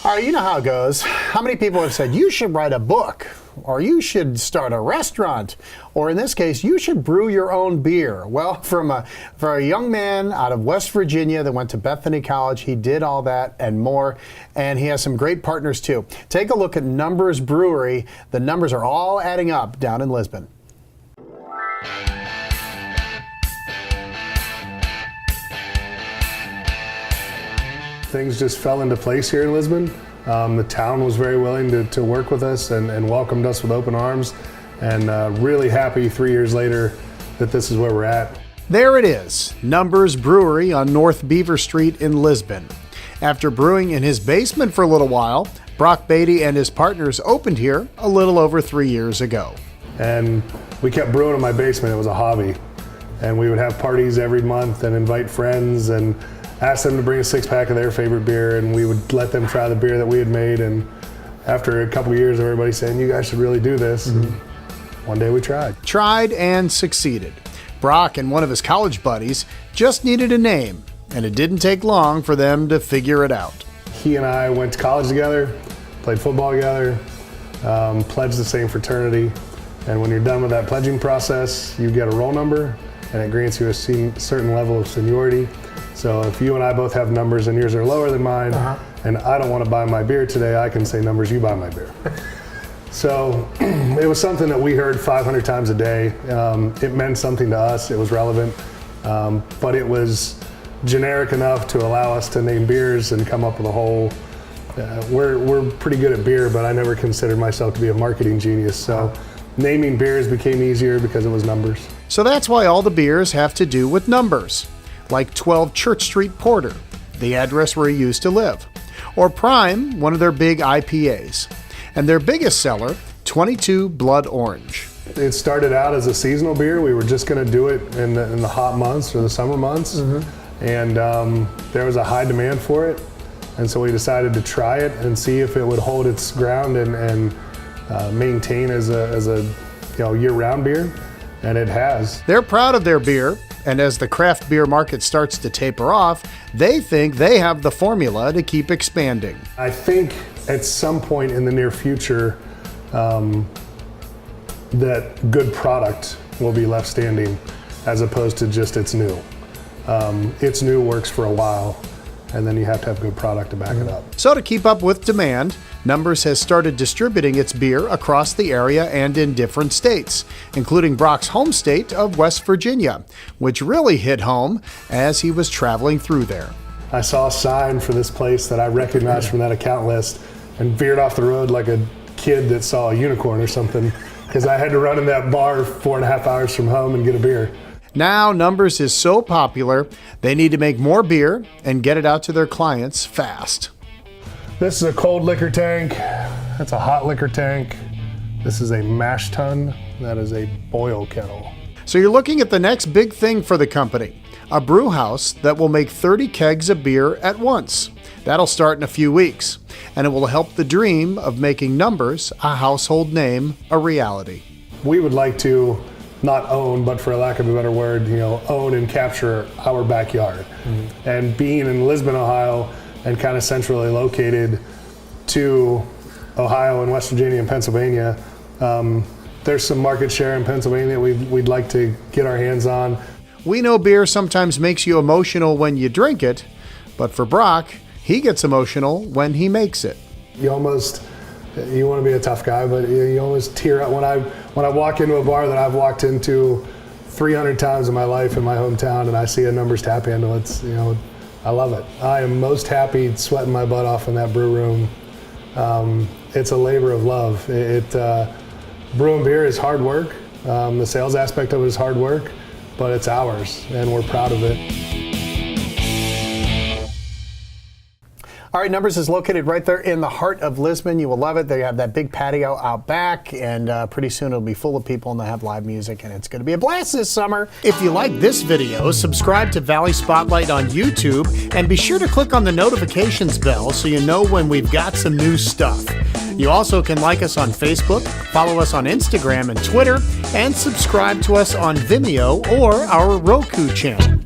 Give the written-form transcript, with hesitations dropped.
All right, you know how it goes. How many people have said, you should write a book, or you should start a restaurant, or in this case, you should brew your own beer? Well, for a young man out of West Virginia that went to Bethany College, he did all that and more, and he has some great partners too. Take a look at Numbers Brewery. The numbers are all adding up down in Lisbon. Things just fell into place here in Lisbon. The town was very willing to work with us and welcomed us with open arms, and really happy 3 years later that this is where we're at. There it is, Numbers Brewery on North Beaver Street in Lisbon. After brewing in his basement for a little while, Brock Beatty and his partners opened here a little over 3 years ago. And we kept brewing in my basement. It was a hobby. And we would have parties every month and invite friends and ask them to bring a six-pack of their favorite beer, and we would let them try the beer that we had made. And after a couple of years of everybody saying, you guys should really do this, and one day we tried. Tried and succeeded. Brock and one of his college buddies just needed a name, and it didn't take long for them to figure it out. He and I went to college together, played football together, pledged the same fraternity, and when you're done with that pledging process, you get a roll number, and it grants you a certain level of seniority. So if you and I both have numbers and yours are lower than mine, and I don't want to buy my beer today, I can say, Numbers, you buy my beer. So it was something that we heard 500 times a day. It meant something to us. It was relevant, but it was generic enough to allow us to name beers and come up with a whole. We're pretty good at beer, but I never considered myself to be a marketing genius. So naming beers became easier because it was numbers. So that's why all the beers have to do with numbers. Like 12 Church Street Porter, the address where he used to live. Or Prime, one of their big IPAs. And their biggest seller, 22 Blood Orange. It started out as a seasonal beer. We were just going to do it in the hot months or the summer months. And there was a high demand for it. And so we decided to try it and see if it would hold its ground and maintain as a year-round beer. And it has. They're proud of their beer. And as the craft beer market starts to taper off, they think they have the formula to keep expanding. I think at some point in the near future, that good product will be left standing as opposed to just it's new. It's new works for a while, and then you have to have good product to back it up. So to keep up with demand, Numbers has started distributing its beer across the area and in different states, including Brock's home state of West Virginia, which really hit home as he was traveling through there. I saw a sign for this place that I recognized from that account list and veered off the road like a kid that saw a unicorn or something, because I had to run in that bar 4.5 hours from home and get a beer. Now Numbers is so popular, they need to make more beer and get it out to their clients fast. This is a cold liquor tank. That's a hot liquor tank. This is a mash tun. That is a boil kettle. So you're looking at the next big thing for the company, a brew house that will make 30 kegs of beer at once. That'll start in a few weeks, and it will help the dream of making Numbers, a household name, a reality. We would like to not own, but for lack of a better word, own and capture our backyard. And being in Lisbon, Ohio, and kind of centrally located to Ohio and West Virginia and Pennsylvania, there's some market share in Pennsylvania we'd like to get our hands on. We know beer sometimes makes you emotional when you drink it, but for Brock, he gets emotional when he makes it. You want to be a tough guy, but you almost tear up when I walk into a bar that I've walked into 300 times in my life in my hometown, and I see a Numbers tap handle. It's I love it. I am most happy sweating my butt off in that brew room. It's a labor of love. Brewing beer is hard work. The sales aspect of it is hard work, but it's ours, and we're proud of it. All right, Numbers is located right there in the heart of Lisbon. You will love it. They have that big patio out back, and pretty soon it'll be full of people, and they'll have live music, and it's going to be a blast this summer. If you like this video, subscribe to Valley Spotlight on YouTube, and be sure to click on the notifications bell so you know when we've got some new stuff. You also can like us on Facebook, follow us on Instagram and Twitter, and subscribe to us on Vimeo or our Roku channel.